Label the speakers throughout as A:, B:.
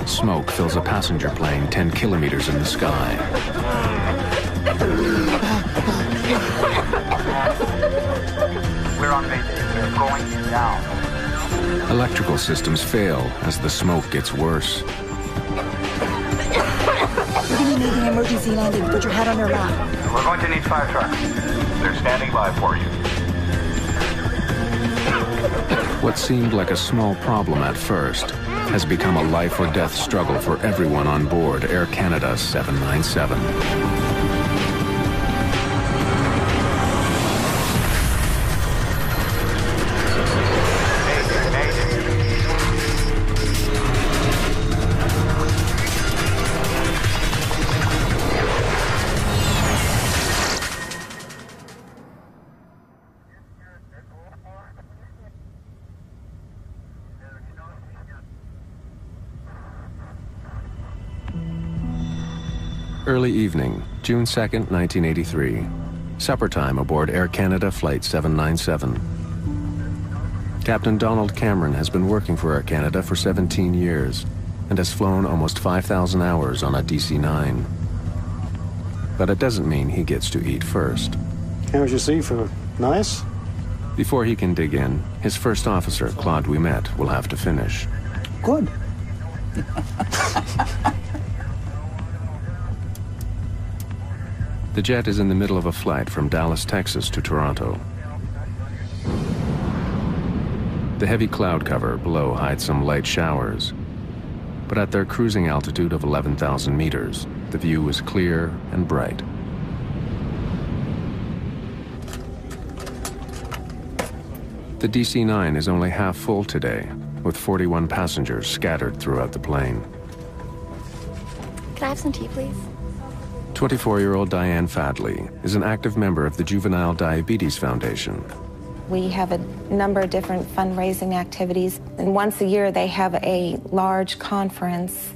A: Smoke fills a passenger plane 10 kilometers in the sky.
B: We're on Mayday. We're going down.
A: Electrical systems fail as the smoke gets worse.
C: We're going to need an emergency landing. Put your head on your lap.
B: We're going to need 5 trucks. They're standing by for you.
A: What seemed like a small problem at first has become a life or death struggle for everyone on board Air Canada 797. Early evening, June 2nd, 1983. Supper time aboard Air Canada Flight 797. Captain Donald Cameron has been working for Air Canada for 17 years and has flown almost 5,000 hours on a DC-9. But it doesn't mean he gets to eat first.
D: How's your seafood? Nice?
A: Before he can dig in, his first officer, Claude Ouimet, will have to finish.
D: Good.
A: The jet is in the middle of a flight from Dallas, Texas to Toronto. The heavy cloud cover below hides some light showers, but at their cruising altitude of 11,000 meters, the view is clear and bright. The DC-9 is only half full today, with 41 passengers scattered throughout the plane.
E: Can I have some tea, please?
A: 24-year-old Diane Fadley is an active member of the Juvenile Diabetes Foundation.
F: We have a number of different fundraising activities, and once a year they have a large conference,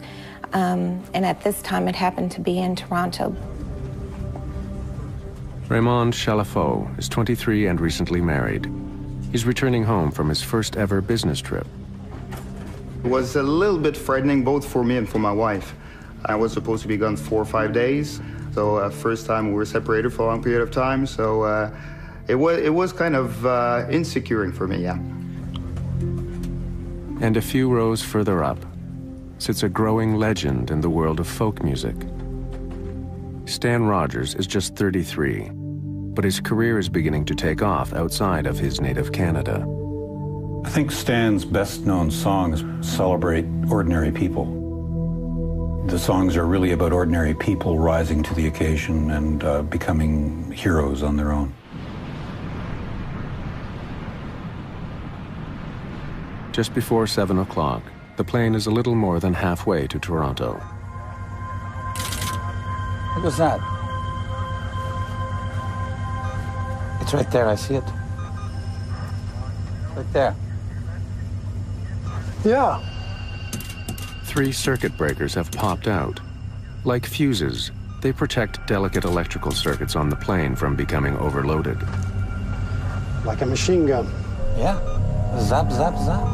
F: and at this time it happened to be in Toronto.
A: Raymond Chalafaux is 23 and recently married. He's returning home from his first ever business trip.
G: It was a little bit frightening both for me and for my wife. I was supposed to be gone 4 or 5 days, so first time we were separated for a long period of time, so it was kind of insecuring for me, yeah.
A: And a few rows further up sits a growing legend in the world of folk music. Stan Rogers is just 33, but his career is beginning to take off outside of his native Canada.
H: I think Stan's best-known songs celebrate ordinary people. The songs are really about ordinary people rising to the occasion and becoming heroes on their own.
A: Just before 7 o'clock, the plane is a little more than halfway to Toronto.
I: What was that? It's right there, I see it. Right there.
D: Yeah.
A: 3 circuit breakers have popped out. Like fuses, they protect delicate electrical circuits on the plane from becoming overloaded.
D: Like a machine gun.
I: Yeah. Zap, zap, zap.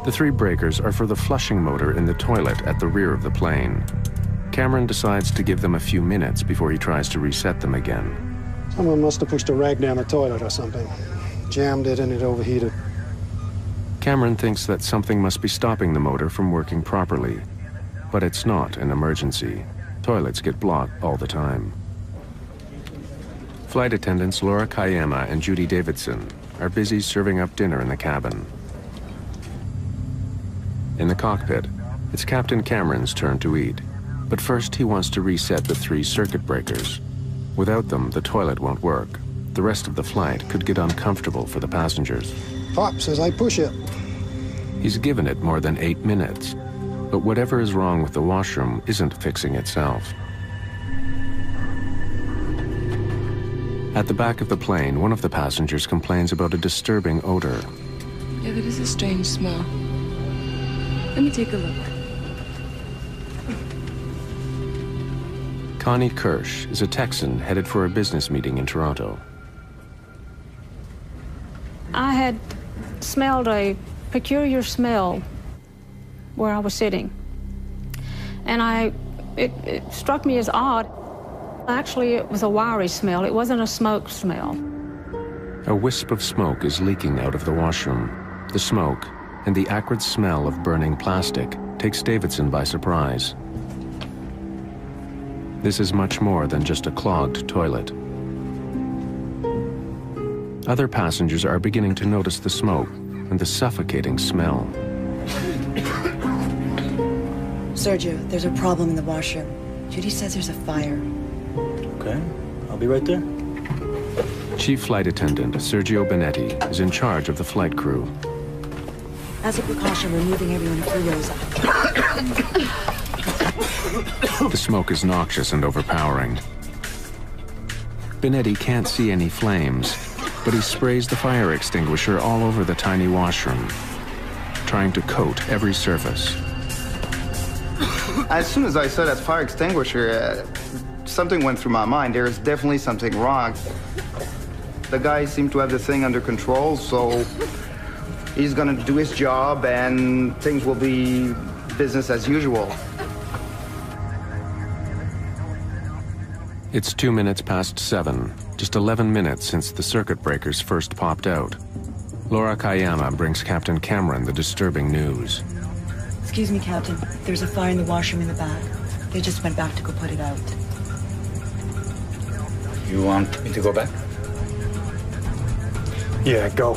A: The 3 breakers are for the flushing motor in the toilet at the rear of the plane. Cameron decides to give them a few minutes before he tries to reset them again.
D: Someone must have pushed a rag down the toilet or something. Jammed it and it overheated.
A: Cameron thinks that something must be stopping the motor from working properly, but it's not an emergency. Toilets get blocked all the time. Flight attendants Laura Kayema and Judy Davidson are busy serving up dinner in the cabin. In the cockpit, it's Captain Cameron's turn to eat, but first he wants to reset the 3 circuit breakers. Without them, the toilet won't work. The rest of the flight could get uncomfortable for the passengers.
D: Pop says I push it.
A: He's given it more than 8 minutes, but whatever is wrong with the washroom isn't fixing itself. At the back of the plane, one of the passengers complains about a disturbing odor.
J: Yeah, that is a strange smell. Let me take a look.
A: Connie Kirsch is a Texan headed for a business meeting in Toronto.
K: I had smelled a
E: peculiar smell where I was sitting. And it struck me as odd. Actually, it was a wiry smell. It wasn't a smoke smell.
A: A wisp of smoke is leaking out of the washroom. The smoke and the acrid smell of burning plastic takes Davidson by surprise. This is much more than just a clogged toilet. Other passengers are beginning to notice the smoke and the suffocating smell.
C: Sergio, there's a problem in the washroom. Judy says there's a fire.
K: Okay, I'll be right there.
A: Chief Flight Attendant Sergio Benetti is in charge of the flight crew.
C: As a precaution, we're moving everyone a few rows up.
A: The smoke is noxious and overpowering. Benetti can't see any flames, but he sprays the fire extinguisher all over the tiny washroom, trying to coat every surface.
G: As soon as I saw that fire extinguisher, something went through my mind. There's definitely something wrong. The guy seemed to have the thing under control, so he's gonna do his job and things will be business as usual.
A: It's 2 minutes past 7, just 11 minutes since the circuit breakers first popped out. Laura Kayama brings Captain Cameron the disturbing news.
C: Excuse me, Captain. There's a fire in the washroom in the back. They just went back to go put it out.
I: You want me to go back?
D: Yeah, go.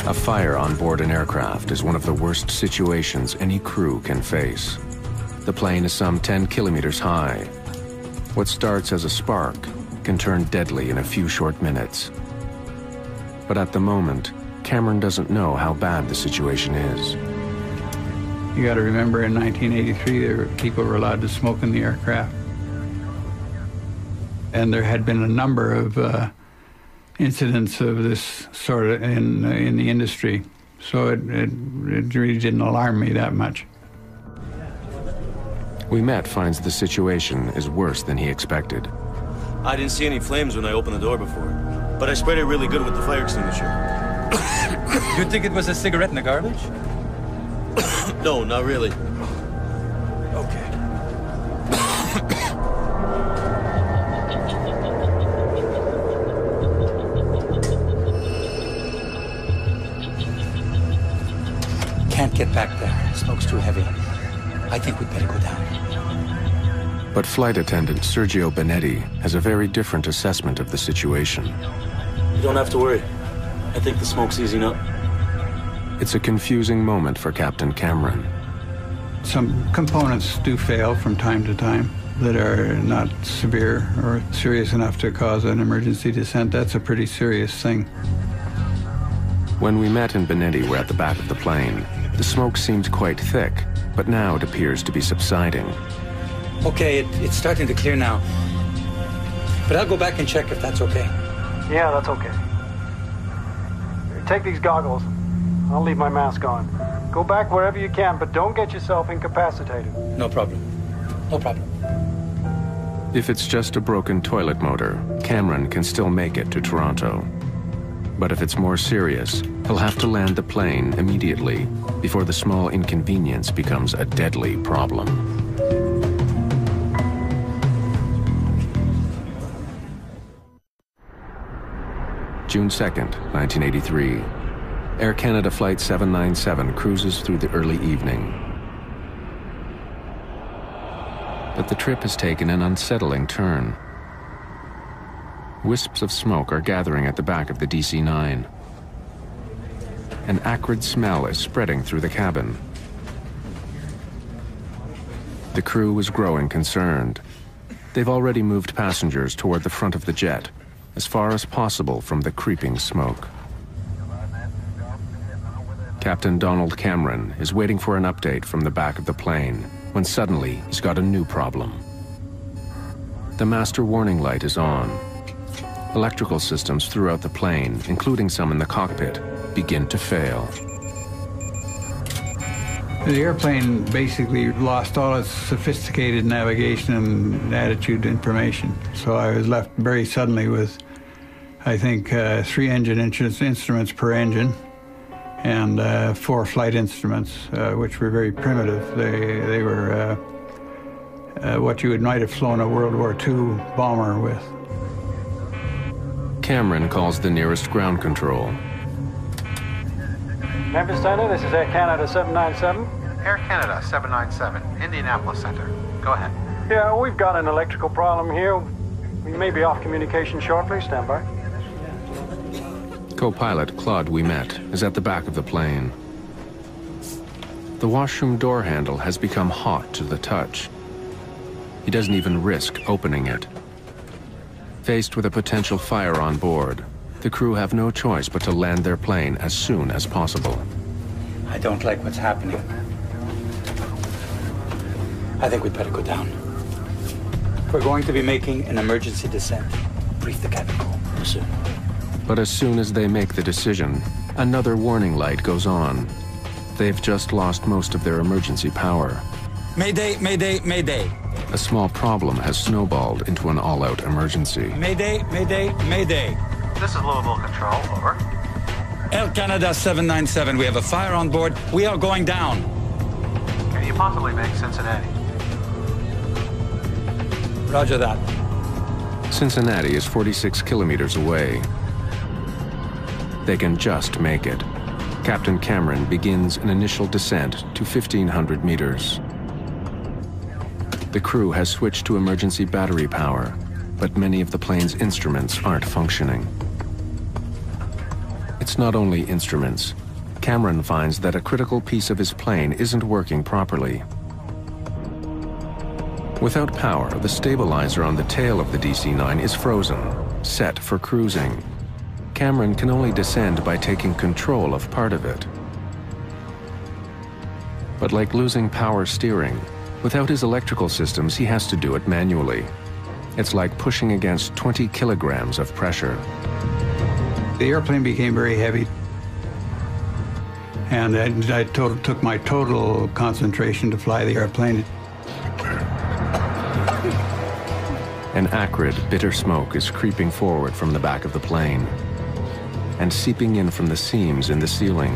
A: A fire on board an aircraft is one of the worst situations any crew can face. The plane is some 10 kilometers high. What starts as a spark can turn deadly in a few short minutes. But at the moment, Cameron doesn't know how bad the situation is.
L: You got to remember, in 1983, people were allowed to smoke in the aircraft. And there had been a number of incidents of this sort of in the industry. So it really didn't alarm me that much.
A: Ouimet finds the situation is worse than he expected.
K: I didn't see any flames when I opened the door before, but I sprayed it really good with the fire extinguisher.
I: You think it was a cigarette in the garbage?
K: No, not really.
I: Okay. Can't get back there. Smoke's too heavy. I think we'd better go down.
A: But flight attendant Sergio Benetti has a very different assessment of the situation.
K: You don't have to worry. I think the smoke's easing up.
A: It's a confusing moment for Captain Cameron.
L: Some components do fail from time to time that are not severe or serious enough to cause an emergency descent. That's a pretty serious thing.
A: When Ouimet and Benetti were at the back of the plane, the smoke seemed quite thick, but now it appears to be subsiding.
I: Okay, it's starting to clear now. But I'll go back and check if that's okay.
D: Yeah, that's okay. Take these goggles. I'll leave my mask on. Go back wherever you can, but don't get yourself incapacitated.
I: No problem. No problem.
A: If it's just a broken toilet motor, Cameron can still make it to Toronto. But if it's more serious, he'll have to land the plane immediately before the small inconvenience becomes a deadly problem. June 2nd, 1983. Air Canada Flight 797 cruises through the early evening. But the trip has taken an unsettling turn. Wisps of smoke are gathering at the back of the DC-9. An acrid smell is spreading through the cabin. The crew is growing concerned. They've already moved passengers toward the front of the jet, as far as possible from the creeping smoke. Captain Donald Cameron is waiting for an update from the back of the plane when suddenly he's got a new problem. The master warning light is on. Electrical systems throughout the plane, including some in the cockpit, begin to fail.
L: The airplane basically lost all its sophisticated navigation and attitude information. So I was left very suddenly with, I think, 3 engine instruments per engine, and 4 flight instruments, which were very primitive. They were what you might have flown a World War II bomber with.
A: Cameron calls the nearest ground control.
D: Memphis Center, this is Air Canada 797.
M: Air Canada 797, Indianapolis Center. Go ahead.
D: Yeah, we've got an electrical problem here. We may be off communication shortly. Stand by.
A: Co-pilot Claude Ouimet is at the back of the plane. The washroom door handle has become hot to the touch. He doesn't even risk opening it. Faced with a potential fire on board, the crew have no choice but to land their plane as soon as possible.
I: I don't like what's happening. I think we'd better go down. We're going to be making an emergency descent. Brief the cabin crew soon.
A: But as soon as they make the decision, another warning light goes on. They've just lost most of their emergency power.
I: Mayday, Mayday, Mayday.
A: A small problem has snowballed into an all-out emergency.
I: Mayday, Mayday, Mayday.
M: This is Louisville Control, over.
I: Air Canada 797, we have a fire on board. We are going down.
M: Can you possibly make Cincinnati?
I: Roger that.
A: Cincinnati is 46 kilometers away. They can just make it. Captain Cameron begins an initial descent to 1,500 meters. The crew has switched to emergency battery power, but many of the plane's instruments aren't functioning. It's not only instruments. Cameron finds that a critical piece of his plane isn't working properly. Without power, the stabilizer on the tail of the DC-9 is frozen, set for cruising. Cameron can only descend by taking control of part of it. But like losing power steering, without his electrical systems, he has to do it manually. It's like pushing against 20 kilograms of pressure.
L: The airplane became very heavy, and I took my total concentration to fly the airplane.
A: An acrid, bitter smoke is creeping forward from the back of the plane and seeping in from the seams in the ceiling.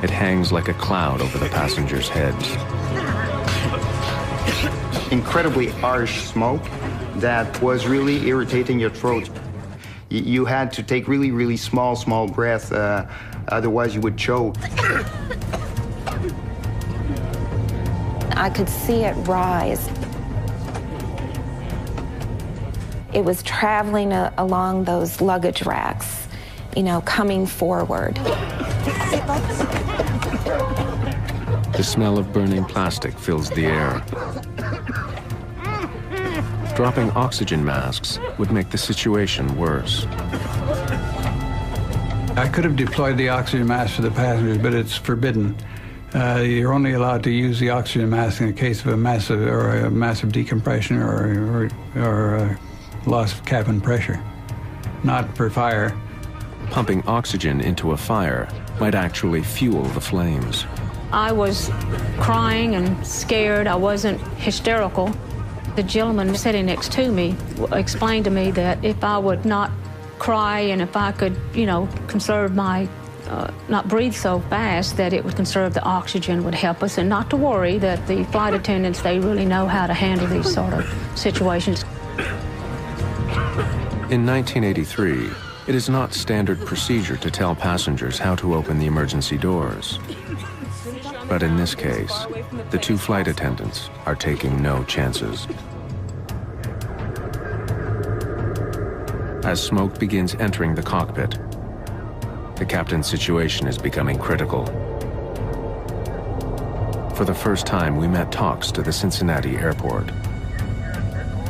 A: It hangs like a cloud over the passengers' heads.
G: Incredibly harsh smoke that was really irritating your throat. You had to take really, really small breaths, otherwise you would choke.
F: I could see it rise. It was traveling along those luggage racks, you know, coming forward.
A: The smell of burning plastic fills the air. Dropping oxygen masks would make the situation worse.
L: I could have deployed the oxygen mask for the passengers, but it's forbidden. You're only allowed to use the oxygen mask in the case of a massive decompression or loss of cabin pressure, not for fire.
A: Pumping oxygen into a fire might actually fuel the flames.
E: I was crying and scared. I wasn't hysterical. The gentleman sitting next to me explained to me that if I would not cry and if I could, you know, conserve my, not breathe so fast, that it would conserve the oxygen, would help us, and not to worry, that the flight attendants, they really know how to handle these sort of situations.
A: In 1983, it is not standard procedure to tell passengers how to open the emergency doors. But in this case, the 2 flight attendants are taking no chances. As smoke begins entering the cockpit, the captain's situation is becoming critical. For the first time, Ouimet talks to the Cincinnati airport.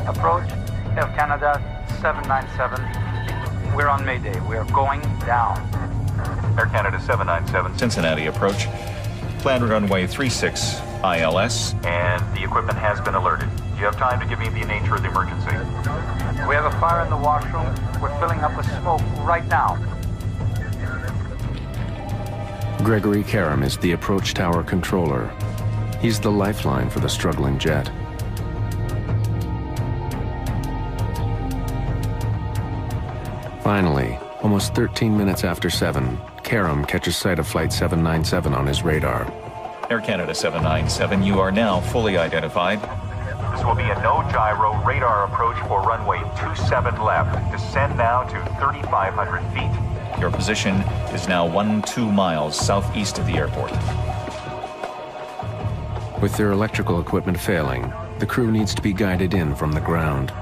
B: Approach, Air Canada 797. We're on Mayday. We're going down.
N: Air Canada 797, Cincinnati approach. Planned runway 36 ILS, and the equipment has been alerted. You have time to give me the nature of the emergency.
B: We have a fire in the washroom. We're filling up with smoke right now.
A: Gregory Karam is the approach tower controller. He's the lifeline for the struggling jet. Finally, Almost 13 minutes after 7, Karam catches sight of Flight 797 on his radar.
N: Air Canada 797, you are now fully identified. This will be a no-gyro radar approach for runway 27 left. Descend now to 3,500 feet. Your position is now 12 miles southeast of the airport.
A: With their electrical equipment failing, the crew needs to be guided in from the ground.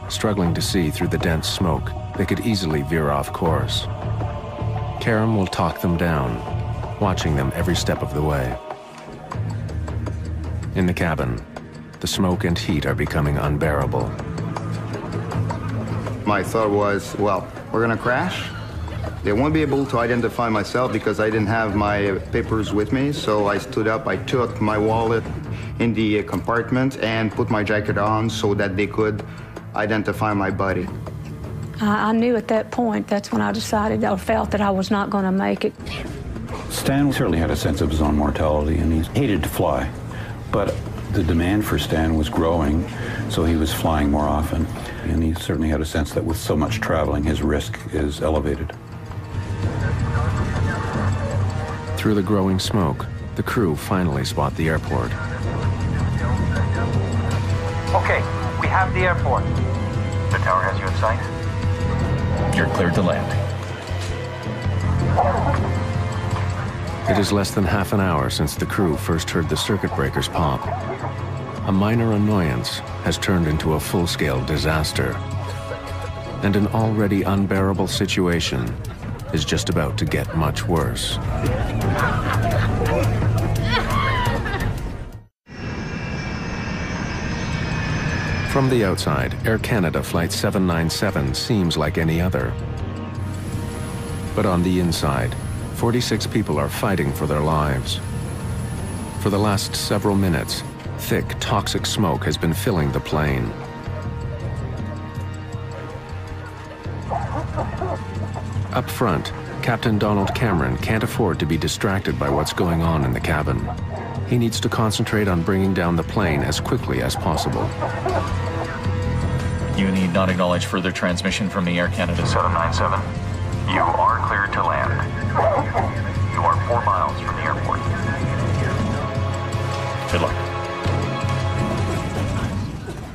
A: Struggling to see through the dense smoke, they could easily veer off course. Karam will talk them down, watching them every step of the way. In the cabin, the smoke and heat are becoming unbearable.
G: My thought was, well, we're gonna crash. They won't be able to identify myself because I didn't have my papers with me, so I stood up, I took my wallet in the compartment and put my jacket on so that they could identify my body.
E: I knew at that point, that's when I decided or felt that I was not going to make it.
H: Stan certainly had a sense of his own mortality, and he hated to fly. But the demand for Stan was growing, so he was flying more often. And he certainly had a sense that with so much traveling, his risk is elevated.
A: Through the growing smoke, the crew finally spot the airport.
B: Okay, we have the airport.
N: The tower has you in sight. You're cleared to land.
A: It is less than half an hour since the crew first heard the circuit breakers pop. A minor annoyance has turned into a full-scale disaster. And an already unbearable situation is just about to get much worse. From the outside, Air Canada Flight 797 seems like any other. But on the inside, 46 people are fighting for their lives. For the last several minutes, thick, toxic smoke has been filling the plane. Up front, Captain Donald Cameron can't afford to be distracted by what's going on in the cabin. He needs to concentrate on bringing down the plane as quickly as possible.
N: You need not acknowledge further transmission from the Air Canada 797. You are cleared to land. You are 4 miles from the airport. Good luck.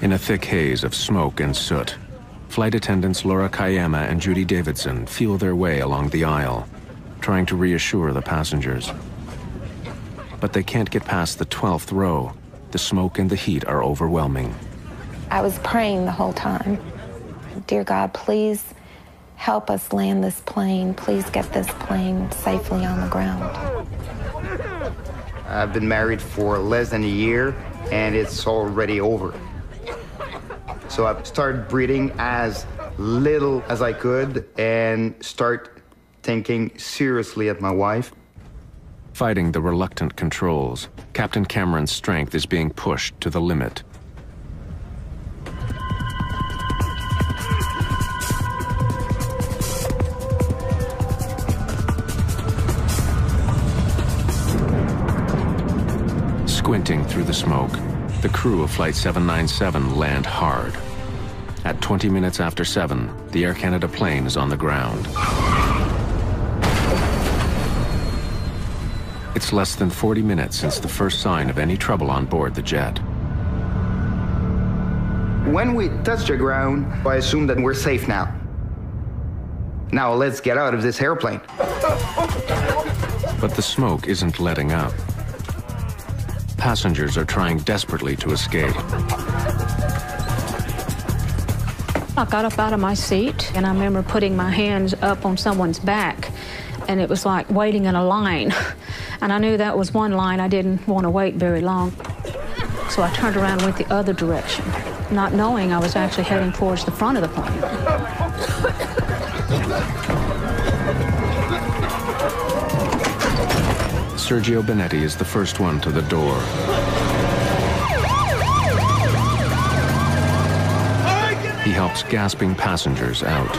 A: In a thick haze of smoke and soot, flight attendants Laura Kayama and Judy Davidson feel their way along the aisle, trying to reassure the passengers. But they can't get past the 12th row. The smoke and the heat are overwhelming.
F: I was praying the whole time. Dear God, please help us land this plane. Please get this plane safely on the ground.
G: I've been married for less than a year, and it's already over. So I started breathing as little as I could and start thinking seriously at my wife.
A: Fighting the reluctant controls, Captain Cameron's strength is being pushed to the limit. Squinting through the smoke, the crew of Flight 797 land hard. At 20 minutes after 7, the Air Canada plane is on the ground. It's less than 40 minutes since the first sign of any trouble on board the jet.
G: When we touch the ground, I assume that we're safe now. Now let's get out of this airplane.
A: But the smoke isn't letting up. Passengers are trying desperately to escape.
E: I got up out of my seat, and I remember putting my hands up on someone's back, and it was like waiting in a line. And I knew that was one line. I didn't want to wait very long. So I turned around and went the other direction, not knowing I was actually heading towards the front of the plane.
A: Sergio Benetti is the first one to the door. He helps gasping passengers out.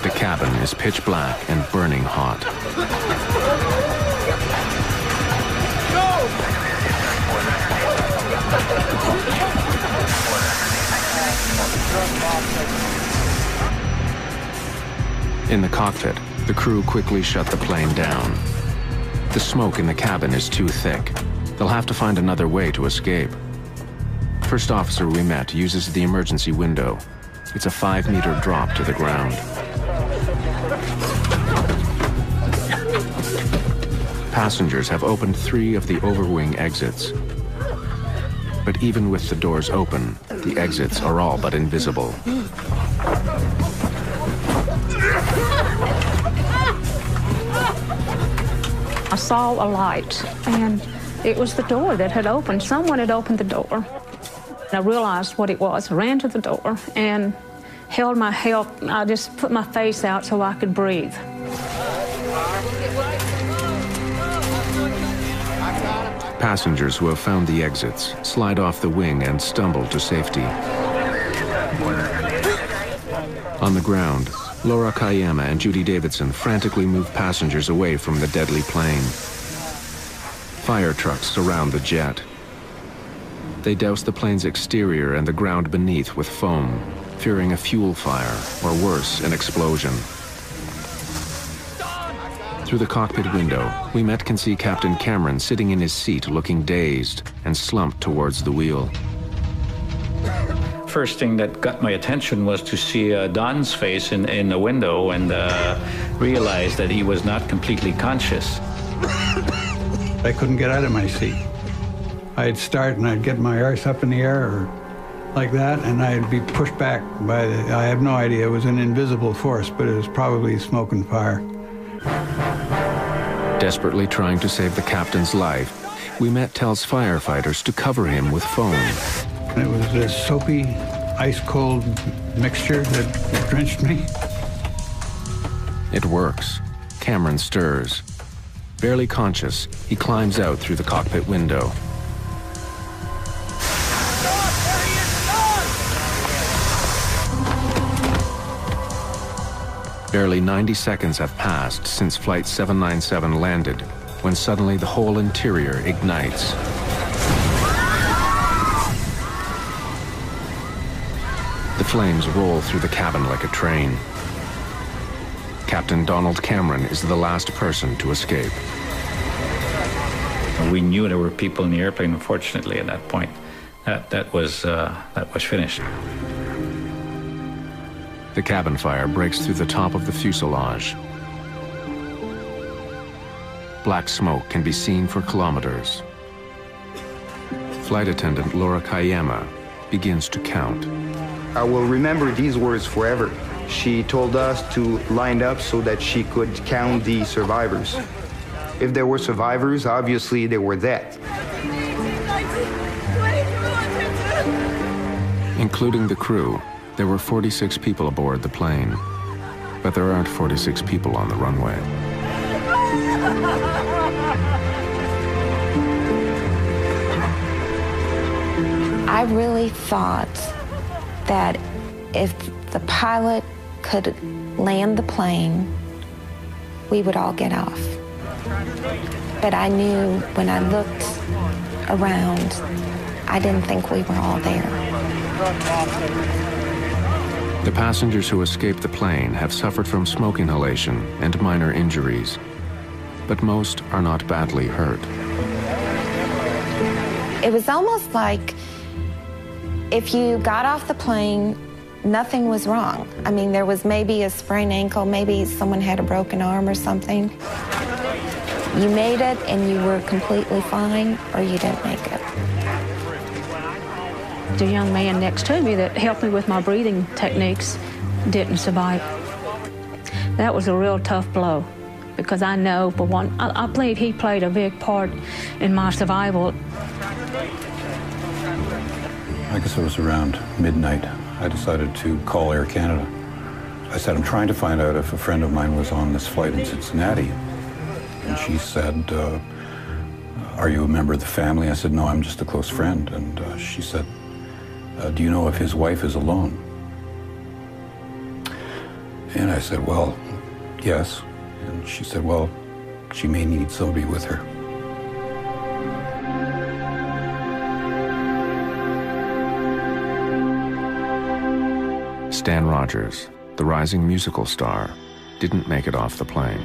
A: The cabin is pitch black and burning hot. In the cockpit, the crew quickly shut the plane down. The smoke in the cabin is too thick. They'll have to find another way to escape. First officer we met uses the emergency window. It's a 5-meter drop to the ground. Passengers have opened 3 of the overwing exits. But even with the doors open, the exits are all but invisible.
E: I saw a light, and it was the door that had opened. Someone had opened the door. I realized what it was, ran to the door, and held my help. I just put my face out so I could breathe.
A: Passengers who have found the exits slide off the wing and stumble to safety. On the ground, Laura Kayama and Judy Davidson frantically move passengers away from the deadly plane. Fire trucks surround the jet. They douse the plane's exterior and the ground beneath with foam, fearing a fuel fire, or worse, an explosion. Through the cockpit window, we can see Captain Cameron sitting in his seat looking dazed and slumped towards the wheel.
O: First thing that got my attention was to see Don's face in the window and realize that he was not completely conscious.
L: I couldn't get out of my seat. I'd start and I'd get my arse up in the air or like that, and I'd be pushed back by I have no idea, it was an invisible force, but it was probably smoke and fire.
A: Desperately trying to save the captain's life, we tells firefighters to cover him with foam.
L: And it was this soapy, ice-cold mixture that drenched me.
A: It works. Cameron stirs. Barely conscious, he climbs out through the cockpit window. Barely 90 seconds have passed since Flight 797 landed, when suddenly the whole interior ignites. The flames roll through the cabin like a train. Captain Donald Cameron is the last person to escape.
O: We knew there were people in the airplane, unfortunately, at that point. That was finished.
A: The cabin fire breaks through the top of the fuselage. Black smoke can be seen for kilometers. Flight attendant Laura Kayama begins to count.
G: I will remember these words forever. She told us to line up so that she could count the survivors. If there were survivors, obviously they were dead.
A: Including the crew, there were 46 people aboard the plane. But there aren't 46 people on the runway.
F: I really thought that if the pilot could land the plane, we would all get off. But I knew when I looked around, I didn't think we were all there.
A: The passengers who escaped the plane have suffered from smoke inhalation and minor injuries, but most are not badly hurt.
F: It was almost like if you got off the plane, nothing was wrong. I mean, there was maybe a sprained ankle, maybe someone had a broken arm or something. You made it and you were completely fine, or you didn't make it.
E: The young man next to me that helped me with my breathing techniques didn't survive. That was a real tough blow, because I know, for one, I believe he played a big part in my survival.
H: I guess it was around midnight. I decided to call Air Canada. I said, I'm trying to find out if a friend of mine was on this flight in Cincinnati. And she said, are you a member of the family? I said, no, I'm just a close friend. And she said, do you know if his wife is alone? And I said, well, yes. And she said, well, she may need somebody with her.
A: Stan Rogers, the rising musical star, didn't make it off the plane.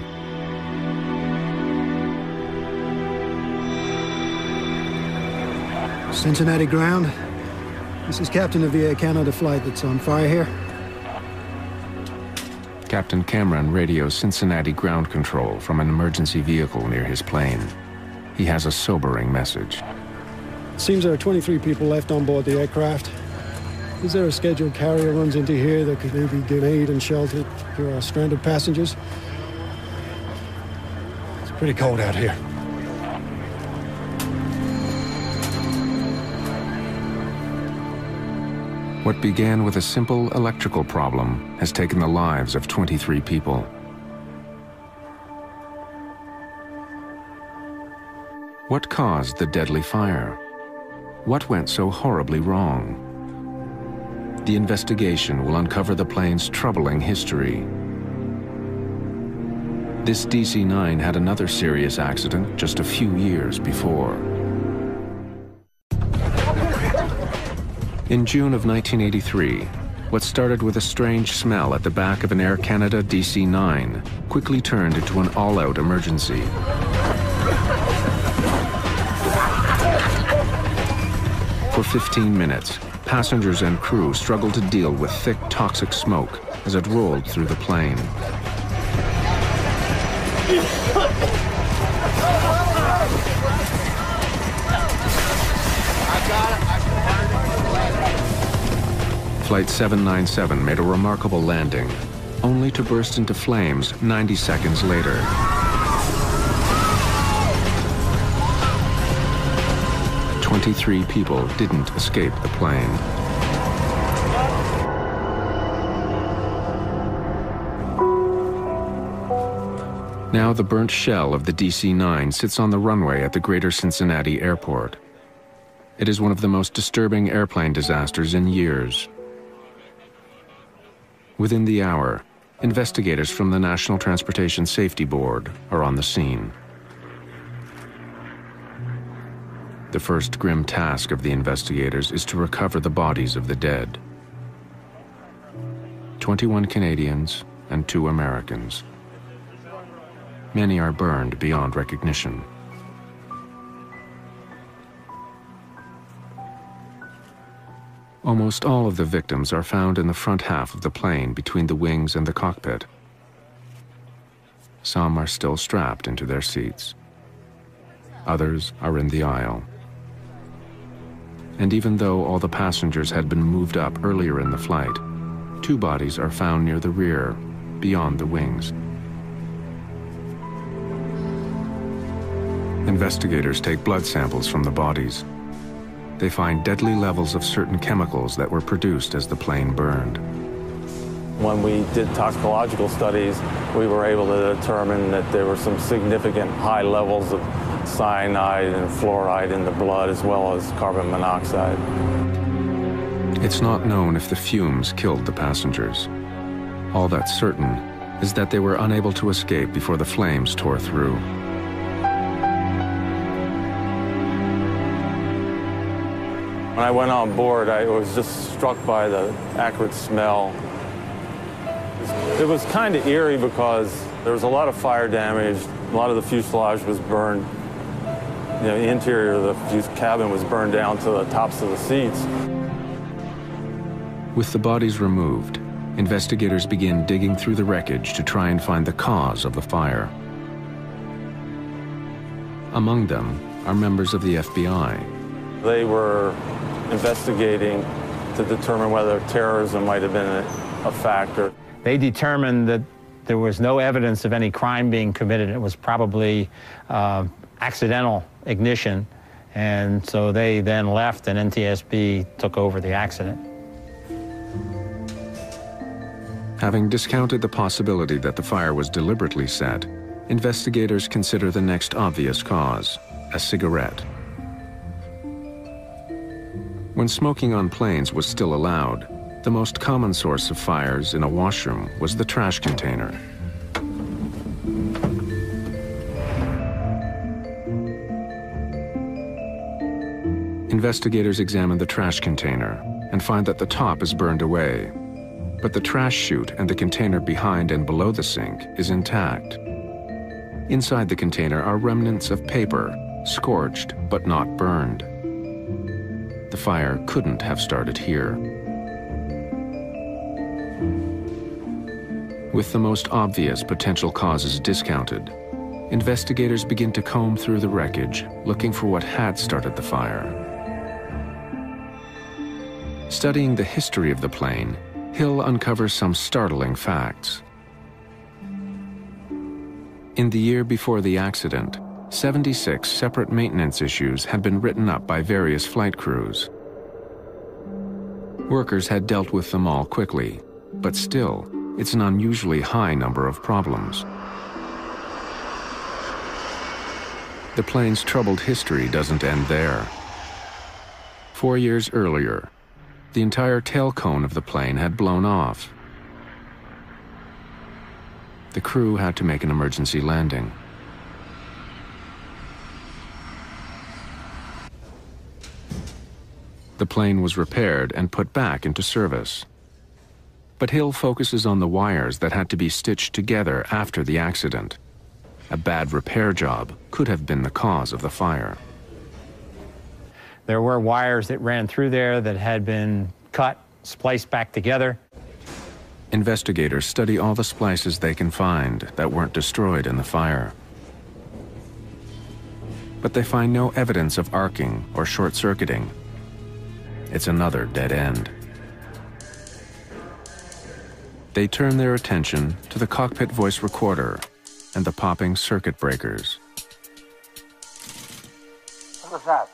P: Cincinnati ground. This is captain of the Air Canada flight that's on fire here.
A: Captain Cameron radios Cincinnati ground control from an emergency vehicle near his plane. He has a sobering message.
P: It seems there are 23 people left on board the aircraft. Is there a scheduled carrier runs into here that could maybe give aid and shelter to our stranded passengers? It's pretty cold out here.
A: What began with a simple electrical problem has taken the lives of 23 people. What caused the deadly fire? What went so horribly wrong? The investigation will uncover the plane's troubling history. This DC-9 had another serious accident just a few years before. In June of 1983, what started with a strange smell at the back of an Air Canada DC-9 quickly turned into an all-out emergency. For 15 minutes, passengers and crew struggled to deal with thick, toxic smoke as it rolled through the plane. Flight 797 made a remarkable landing, only to burst into flames 90 seconds later. "23 people didn't escape the plane. Now the burnt shell of the DC-9 sits on the runway at the Greater Cincinnati Airport. It is one of the most disturbing airplane disasters in years. Within the hour, investigators from the National Transportation Safety Board are on the scene. The first grim task of the investigators is to recover the bodies of the dead. 21 Canadians and 2 Americans. Many are burned beyond recognition. Almost all of the victims are found in the front half of the plane between the wings and the cockpit. Some are still strapped into their seats. Others are in the aisle. And even though all the passengers had been moved up earlier in the flight, 2 bodies are found near the rear, beyond the wings. Investigators take blood samples from the bodies. They find deadly levels of certain chemicals that were produced as the plane burned.
Q: When we did toxicological studies, we were able to determine that there were some significant high levels of cyanide and fluoride in the blood, as well as carbon monoxide.
A: It's not known if the fumes killed the passengers. All that's certain is that they were unable to escape before the flames tore through.
Q: When I went on board, I was just struck by the acrid smell. It was kind of eerie because there was a lot of fire damage. A lot of the fuselage was burned. You know, the interior of the cabin was burned down to the tops of the seats.
A: With the bodies removed, investigators begin digging through the wreckage to try and find the cause of the fire. Among them are members of the FBI.
Q: They were investigating to determine whether terrorism might have been a factor.
R: They determined that there was no evidence of any crime being committed. It was probably accidental ignition, and so they then left and NTSB took over the accident.
A: Having discounted the possibility that the fire was deliberately set, investigators consider the next obvious cause, a cigarette. When smoking on planes was still allowed, the most common source of fires in a washroom was the trash container. Investigators examine the trash container and find that the top is burned away, but the trash chute and the container behind and below the sink is intact. Inside the container are remnants of paper, scorched but not burned. The fire couldn't have started here. With the most obvious potential causes discounted, investigators begin to comb through the wreckage, looking for what had started the fire. Studying the history of the plane, Hill uncovers some startling facts. In the year before the accident, 76 separate maintenance issues had been written up by various flight crews. Workers had dealt with them all quickly, but still, it's an unusually high number of problems. The plane's troubled history doesn't end there. 4 years earlier, the entire tail cone of the plane had blown off. The crew had to make an emergency landing. The plane was repaired and put back into service. But Hill focuses on the wires that had to be stitched together after the accident. A bad repair job could have been the cause of the fire.
R: There were wires that ran through there that had been cut, spliced back together.
A: Investigators study all the splices they can find that weren't destroyed in the fire. But they find no evidence of arcing or short-circuiting. It's another dead end. They turn their attention to the cockpit voice recorder and the popping circuit breakers.
B: What was that?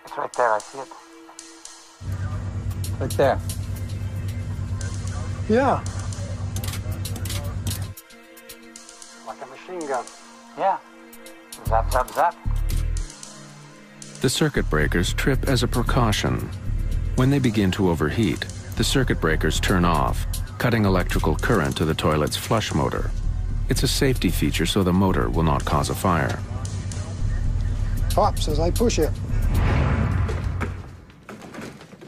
B: It's right there, I see it.
I: Right there.
P: Yeah.
D: Like a machine gun.
B: Yeah. Zap, zap, zap.
A: The circuit breakers trip as a precaution. When they begin to overheat, the circuit breakers turn off, cutting electrical current to the toilet's flush motor. It's a safety feature so the motor will not cause a fire.
P: Pops as I push it.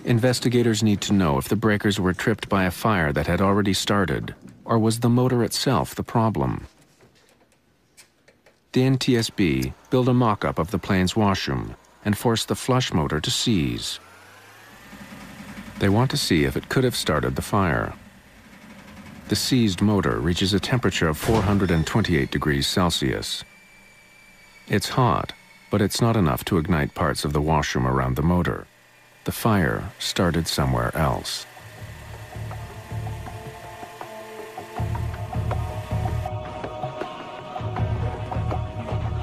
A: Investigators need to know if the breakers were tripped by a fire that had already started, or was the motor itself the problem. The NTSB build a mock-up of the plane's washroom and force the flush motor to seize. They want to see if it could have started the fire. The seized motor reaches a temperature of 428 degrees Celsius. It's hot, but it's not enough to ignite parts of the washroom around the motor. The fire started somewhere else.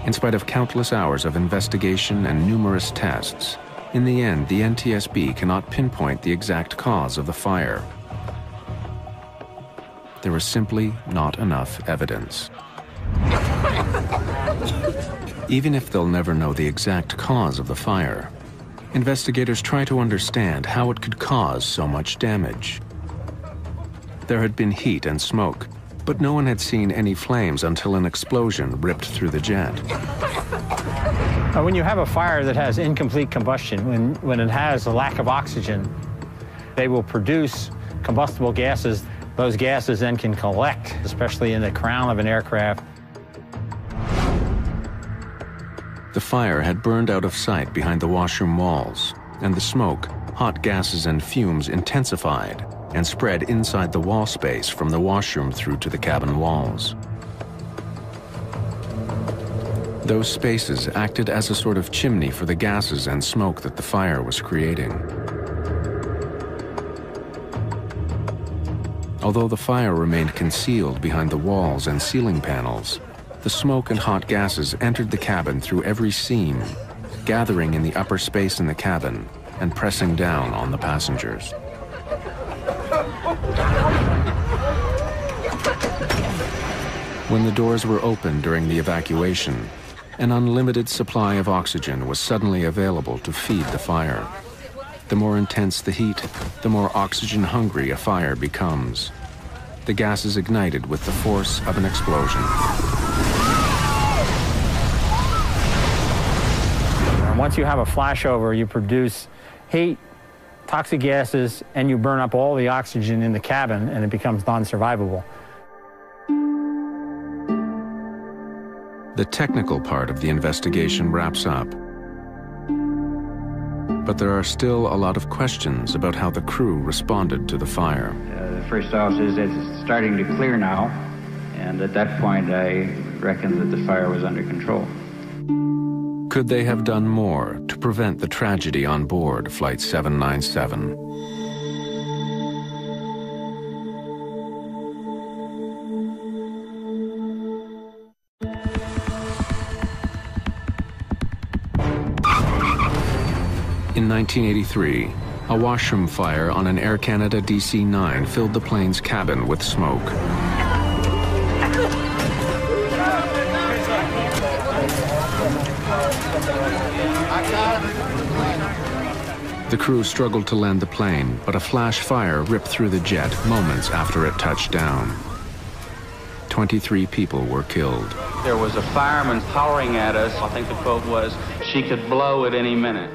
A: In spite of countless hours of investigation and numerous tests, in the end, the NTSB cannot pinpoint the exact cause of the fire. There was simply not enough evidence. Even if they'll never know the exact cause of the fire, investigators try to understand how it could cause so much damage. There had been heat and smoke, but no one had seen any flames until an explosion ripped through the jet.
R: When you have a fire that has incomplete combustion, when it has a lack of oxygen, they will produce combustible gases. Those gases then can collect, especially in the crown of an aircraft.
A: The fire had burned out of sight behind the washroom walls, and the smoke, hot gases and fumes intensified and spread inside the wall space from the washroom through to the cabin walls. Those spaces acted as a sort of chimney for the gases and smoke that the fire was creating. Although the fire remained concealed behind the walls and ceiling panels, the smoke and hot gases entered the cabin through every seam, gathering in the upper space in the cabin and pressing down on the passengers. When the doors were opened during the evacuation, an unlimited supply of oxygen was suddenly available to feed the fire. The more intense the heat, the more oxygen-hungry a fire becomes. The gases ignited with the force of an explosion.
R: And once you have a flashover, you produce heat, toxic gases and you burn up all the oxygen in the cabin and it becomes non-survivable.
A: The technical part of the investigation wraps up. But there are still a lot of questions about how the crew responded to the fire.
S: The first officer says it's starting to clear now, and at that point I reckoned that the fire was under control.
A: Could they have done more to prevent the tragedy on board Flight 797? In 1983, a washroom fire on an Air Canada DC-9 filled the plane's cabin with smoke. The crew struggled to land the plane, but a flash fire ripped through the jet moments after it touched down. 23 people were killed.
S: There was a fireman hollering at us. I think the quote was, "She could blow at any minute."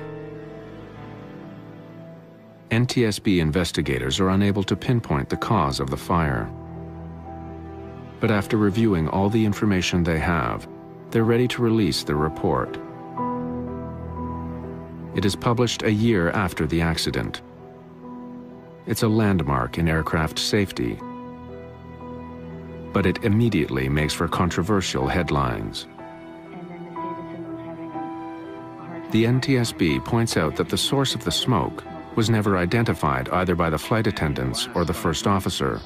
A: NTSB investigators are unable to pinpoint the cause of the fire. But after reviewing all the information they have, they're ready to release their report. It is published a year after the accident. It's a landmark in aircraft safety, but it immediately makes for controversial headlines. The NTSB points out that the source of the smoke was never identified either by the flight attendants or the first officer.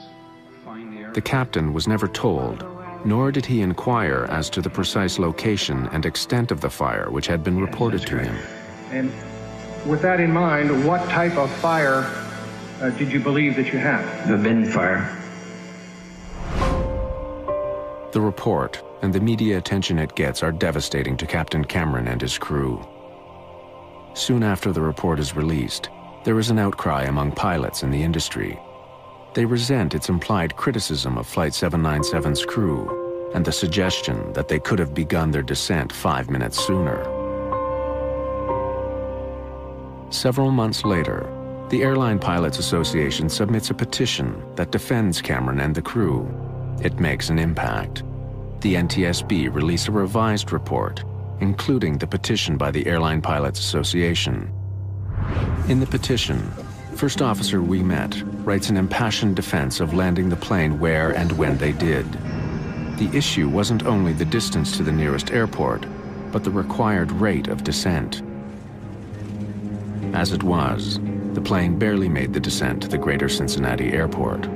A: The captain was never told, nor did he inquire as to the precise location and extent of the fire which had been reported to him.
T: And with that in mind, what type of fire did you believe that you had?
S: The bin fire.
A: The report and the media attention it gets are devastating to Captain Cameron and his crew. Soon after the report is released, there is an outcry among pilots in the industry. They resent its implied criticism of Flight 797's crew and the suggestion that they could have begun their descent 5 minutes sooner. Several months later, the Airline Pilots Association submits a petition that defends Cameron and the crew. It makes an impact. The NTSB release a revised report, including the petition by the Airline Pilots Association. In the petition, First Officer Ouimet writes an impassioned defense of landing the plane where and when they did. The issue wasn't only the distance to the nearest airport, but the required rate of descent. As it was, the plane barely made the descent to the greater Cincinnati airport.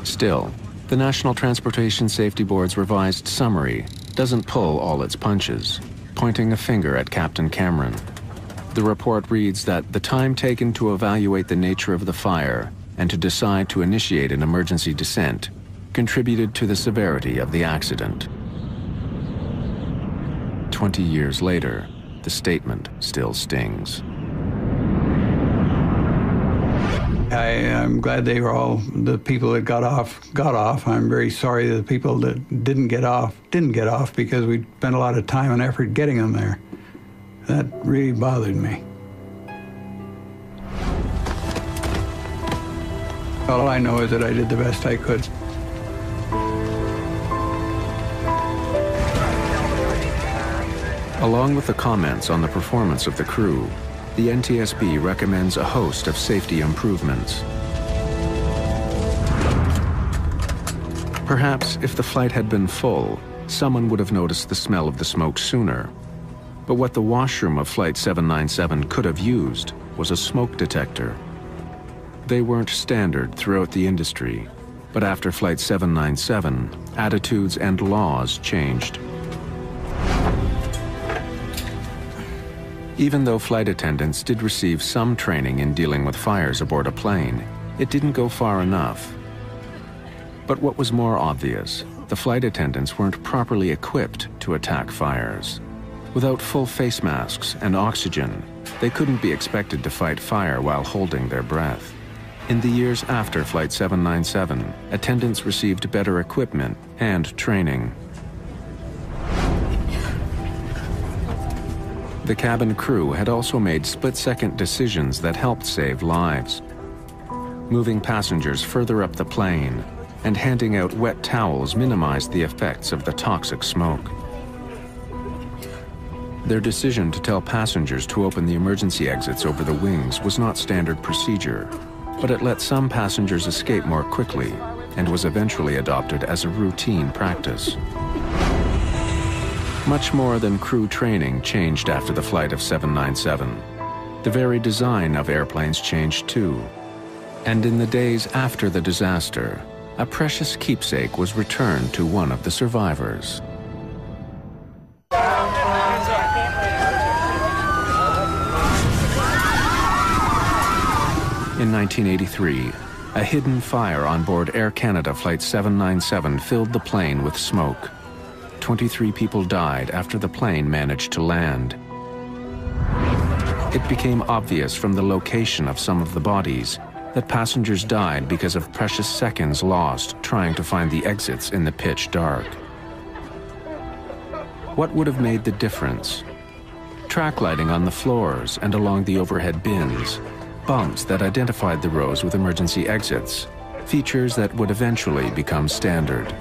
A: Still, the National Transportation Safety Board's revised summary doesn't pull all its punches, pointing a finger at Captain Cameron. The report reads that the time taken to evaluate the nature of the fire and to decide to initiate an emergency descent contributed to the severity of the accident. 20 years later, the statement still stings.
L: I'm glad they were all, the people that got off. I'm very sorry that the people that didn't get off, because we spent a lot of time and effort getting them there. That really bothered me. All I know is that I did the best I could.
A: Along with the comments on the performance of the crew, the NTSB recommends a host of safety improvements. Perhaps if the flight had been full, someone would have noticed the smell of the smoke sooner. But what the washroom of Flight 797 could have used was a smoke detector. They weren't standard throughout the industry, but after Flight 797, attitudes and laws changed. Even though flight attendants did receive some training in dealing with fires aboard a plane, it didn't go far enough. But what was more obvious, the flight attendants weren't properly equipped to attack fires. Without full face masks and oxygen, they couldn't be expected to fight fire while holding their breath. In the years after Flight 797, attendants received better equipment and training. The cabin crew had also made split-second decisions that helped save lives. Moving passengers further up the plane and handing out wet towels minimized the effects of the toxic smoke. Their decision to tell passengers to open the emergency exits over the wings was not standard procedure, but it let some passengers escape more quickly and was eventually adopted as a routine practice. Much more than crew training changed after the flight of 797. The very design of airplanes changed too. And in the days after the disaster, a precious keepsake was returned to one of the survivors. In 1983, a hidden fire on board Air Canada Flight 797 filled the plane with smoke. 23 people died after the plane managed to land. It became obvious from the location of some of the bodies that passengers died because of precious seconds lost trying to find the exits in the pitch dark. What would have made the difference? Track lighting on the floors and along the overhead bins, bumps that identified the rows with emergency exits, features that would eventually become standard.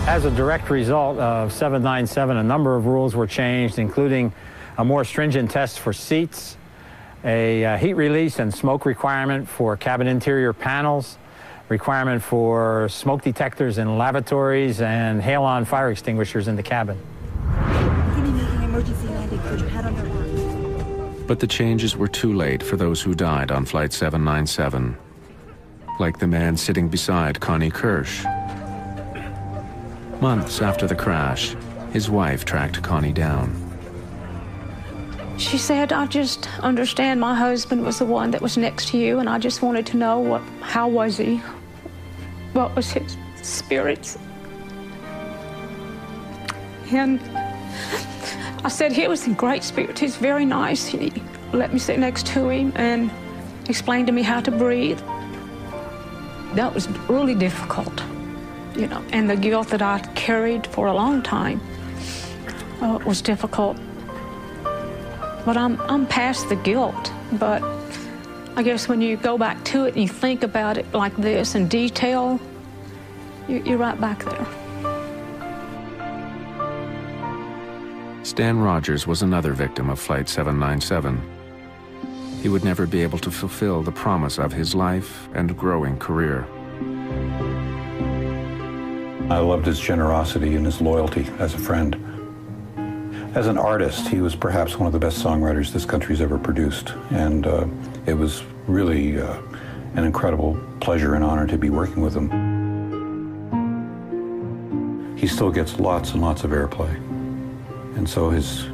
R: As a direct result of 797, a number of rules were changed, including a more stringent test for seats, a heat release and smoke requirement for cabin interior panels, requirement for smoke detectors in lavatories, and halon fire extinguishers in the cabin.
A: But the changes were too late for those who died on Flight 797, like the man sitting beside Connie Kirsch. Months after the crash, his wife tracked Connie down.
E: She said, I just understand my husband was the one that was next to you, and I just wanted to know how was he? What was his spirits? And I said, he was in great spirits. He's very nice. He let me sit next to him and explained to me how to breathe. That was really difficult, you know, and the guilt that I carried for a long time was difficult. But I'm past the guilt. But I guess when you go back to it and you think about it like this in detail, you're right back there.
A: Stan Rogers was another victim of Flight 797. He would never be able to fulfill the promise of his life and growing career.
H: I loved his generosity and his loyalty as a friend. As an artist, he was perhaps one of the best songwriters this country's ever produced, and it was really an incredible pleasure and honor to be working with him. He still gets lots and lots of airplay, and so his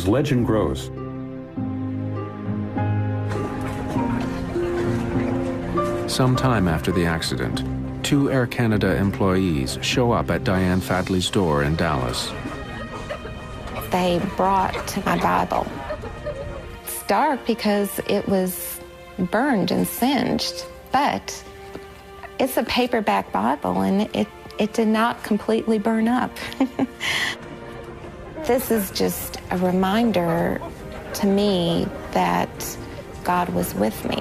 H: legend grows.
A: Sometime after the accident, 2 Air Canada employees show up at Diane Fadley's door in Dallas.
F: They brought my Bible. It's dark because it was burned and singed, but it's a paperback Bible, and it did not completely burn up. This is just a reminder to me that God was with me.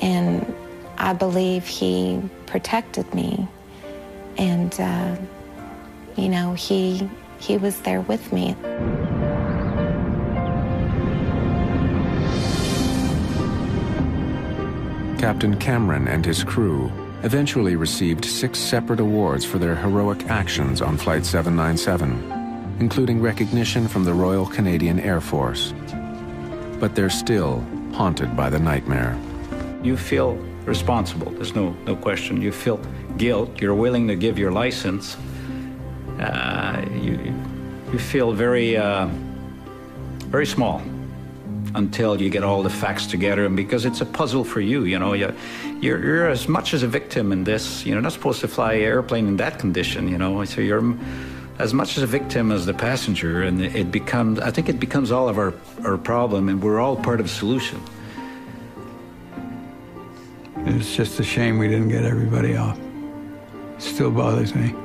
F: And I believe He protected me. And, you know, He was there with me.
A: Captain Cameron and his crew eventually received 6 separate awards for their heroic actions on Flight 797, including recognition from the Royal Canadian Air Force. But they're still haunted by the nightmare.
O: You feel responsible, there's no question. You feel guilt, you're willing to give your license. You feel very, very small until you get all the facts together, and because it's a puzzle for you, you know, you're as much as a victim in this. You're not supposed to fly an airplane in that condition, you know, so you're as much as a victim as the passenger, and I think it becomes all of our problem, and we're all part of the solution.
L: It's just a shame we didn't get everybody off. It still bothers me.